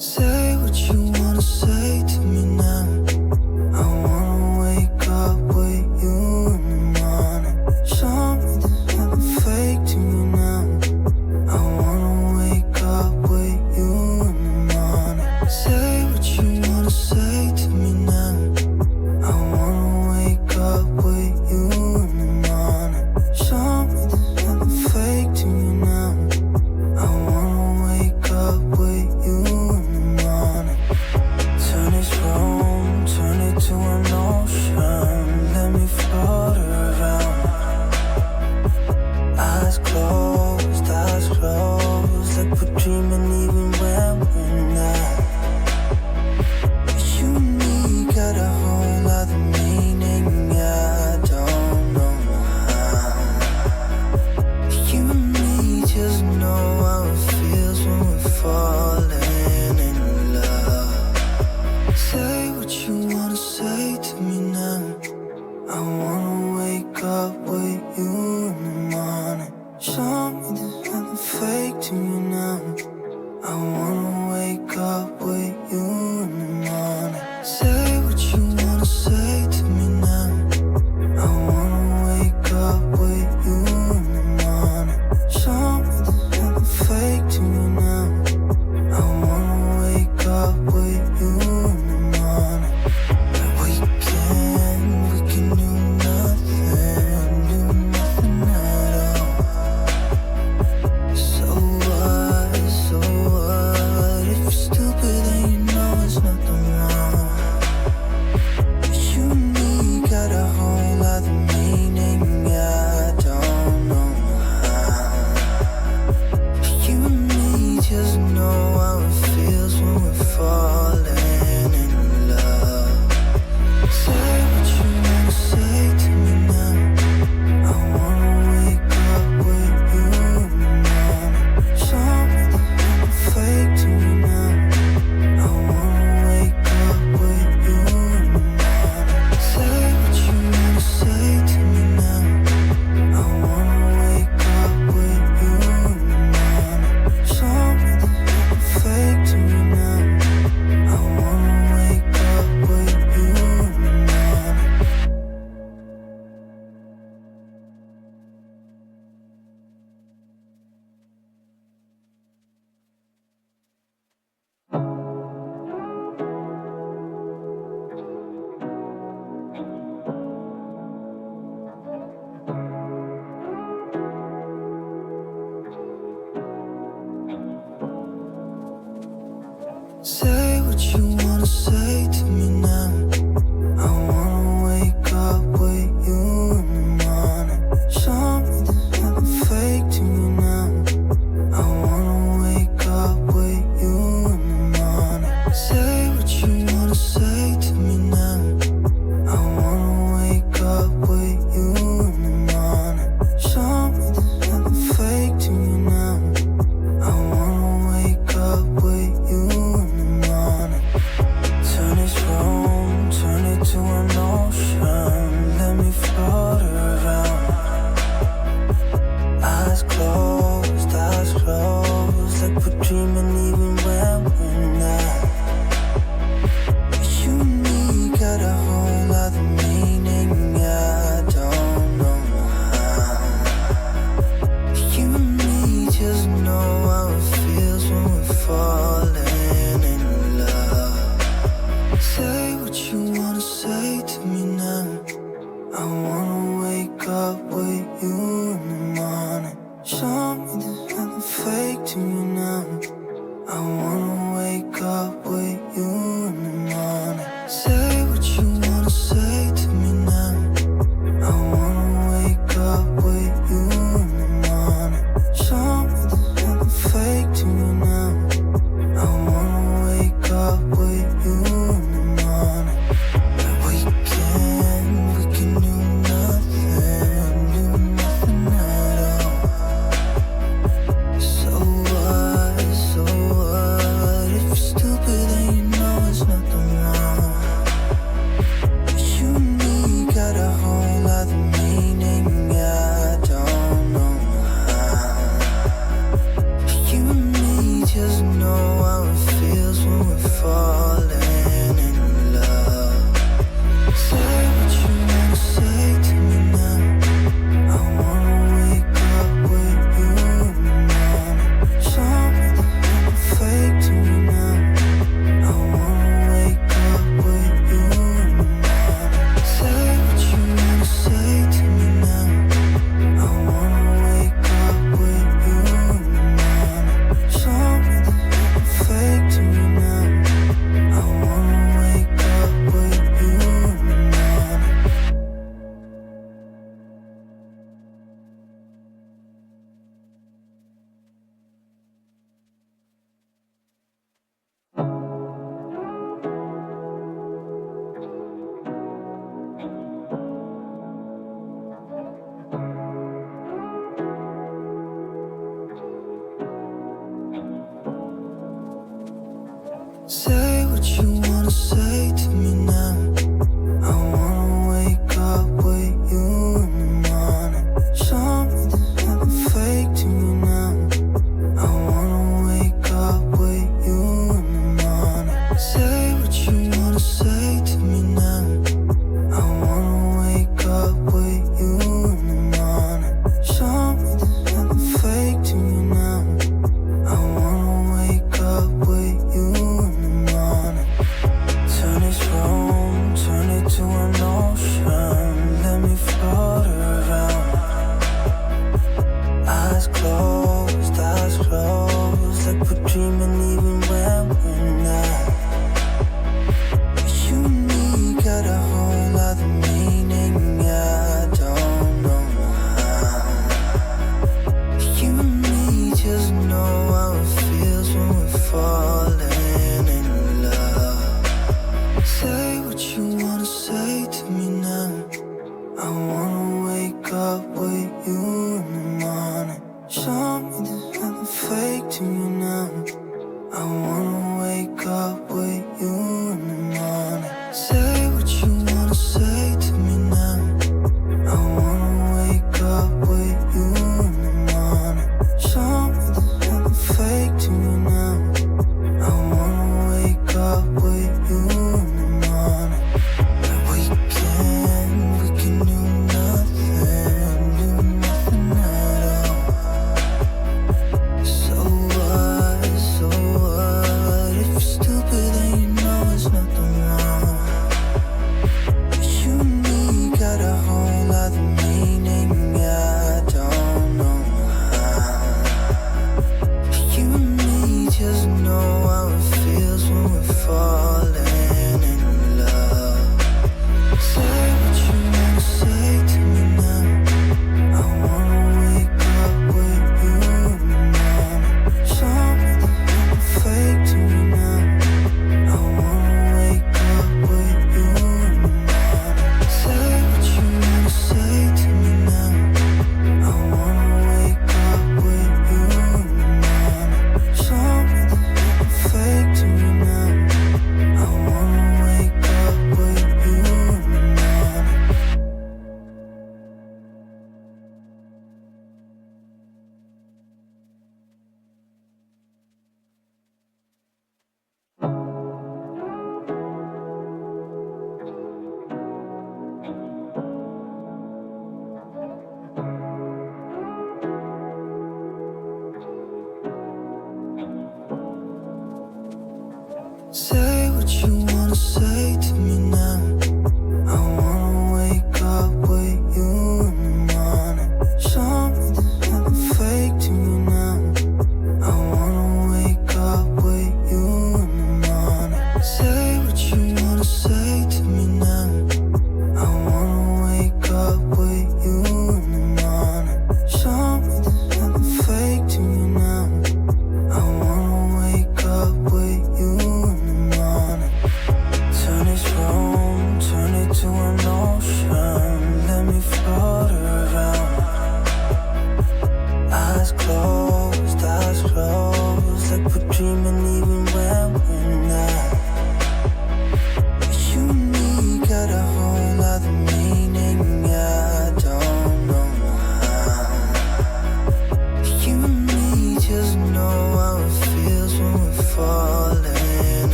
Say what you wanna say to me now. I wanna wake up with you in the morning. Show me there's nothing fake to me now. I wanna wake up with you in the morning. Say what you wanna say to me now. I wanna wake up with you in the morning. Show me there's nothing fake to me now. I wanna wake up with you in the morning. Turn this room, turn it to an ocean. Let me float around. Eyes closed, like we're dreaming even when we're not. You and me got a whole other meaning, I don't know how. You and me just know how it feels when we're falling in love. Say what you wanna say to me now. I wanna wake up with you in the morning. Show me there's nothing fake to me now. I wanna wake up with you in the morning. Say what you wanna say to me now. I wanna wake up with you in the morning. Show me there's nothing fake to me now. I wanna wake up with you in the morning. We can do nothing at all. So what, if you're stupid then you know it's nothing wrong. You and me got a whole other meaning, I don't know how. You and me just know how it feels when we're falling in love. Say what you wanna say to me now. I wanna wake up with you in the morning. Show me there's nothing fake to me now. I wanna wake up with you in the morning. Say what you wanna say to me now. I wanna wake up with you in the morning. Show me there's nothing fake to me now. I wanna wake up with you in the morning. Say what you wanna say to me now. I wanna wake up with you in the morning. Show me there's nothing fake to me now. I wanna wake up with you in the morning. Say what you wanna say to me now. I wanna wake up with you in the morning. Show me there's nothing fake to me now. I wanna wake up with you in the morning. Turn this room, Say what you wanna say to me now. I wanna wake up with you in the morning. Show me there's nothing fake to me now. I wanna wake up with you in the morning. Say what you wanna say to me now. I wanna wake up with you in the morning. Show me there's nothing fake to me now. I wanna wake up with you in the morning. Turn this room, turn it to an ocean. Let me float around. Eyes closed, like we're dreaming even when we're not. You and me got a whole lot of meaning, I don't know how. You and me just know how it feels when we're falling in love. Say what you wanna say to me now. I wanna wake up with you in the morning. Show me there's nothing fake to me now. I wanna wake up with you in the morning. Say what you wanna say to me now. I wanna wake up with you in the morning. Show me there's nothing fake to me now. I wanna wake up with you in the morning. We can do nothing at all. So what, if you're stupid then you know it's nothing wrong. You and me got a whole lot of meaning, I don't know how. You and me just know how it feels when we're falling in love. Say what you wanna say to me now. I wanna wake up with you in the morning. Show me there's nothing fake to me now. I wanna wake up with you in the morning. Say what you wanna say to me now. I wanna wake up with you in the morning. Show me there's nothing fake to me now. I wanna wake up with you in the morning. Say what you wanna say to me now. I wanna wake up with you in the morning. Show me there's nothing fake to me now. I wanna wake up with you in the morning. Say what you wanna say to me now. I wanna wake up with you in the morning. Show me there's nothing fake to me now. I wanna wake up with you in the morning. Turn this room,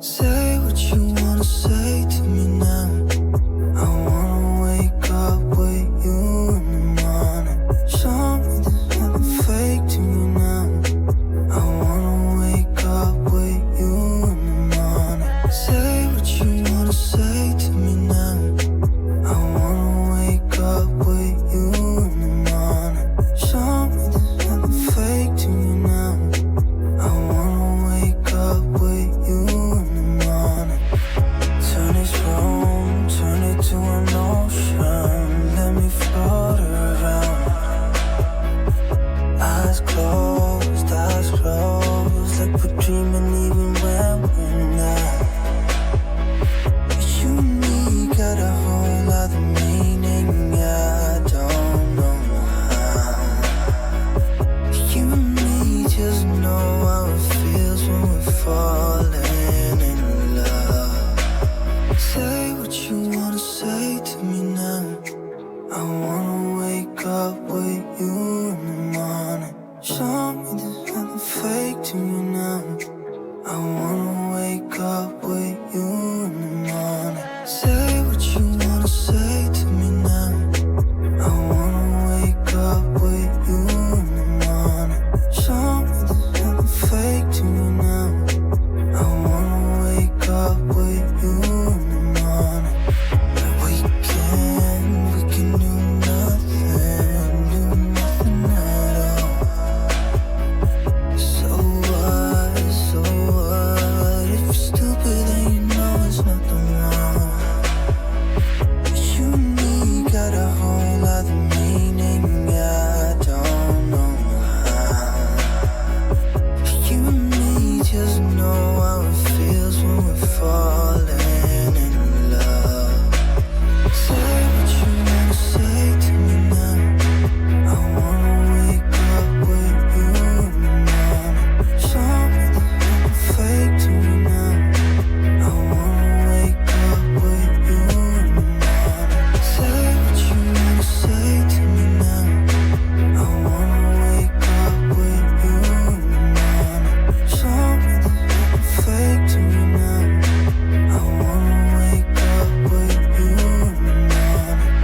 Say what you wanna say to me now. I wanna wake up with you in the morning. Show me there's nothing fake to me now. I wanna wake up with you in the morning. Say what you wanna say to me now. I wanna wake up with you in the morning. Show me there's nothing fake to me now. I wanna wake up with you in the morning. Turn this room, turn it to an ocean. Let me float around. Eyes closed, like we're dreaming even when we're not. You and me got a whole other meaning, I don't know how. You and me just know how it feels when we're falling in love. Say what you wanna say to me now. I wanna wake up with you in the morning. Show me there's nothing fake to me now. I wanna wake up with you in the morning. Say what you wanna say to me now. I wanna wake up with you in the morning. Show me there's nothing fake to me now. I wanna wake up with you in the morning. We can do nothing at all. So what, if you're stupid then you know it's nothing wrong. You and me got a whole other meaning, I don't know how. You and me just know how it feels when we're falling in love. Say what you wanna say to me now. I wanna wake up with you in the morning. Show me there's nothing fake to me now. I wanna wake up with you in the morning. Say what you wanna say to me now. I wanna wake up with you in the morning. Show me there's nothing fake to me now. I wanna wake up with you in the morning.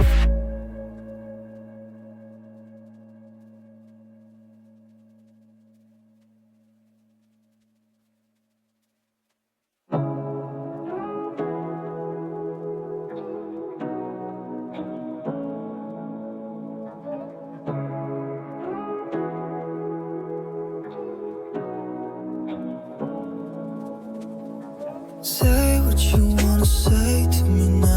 Say what you wanna say to me now.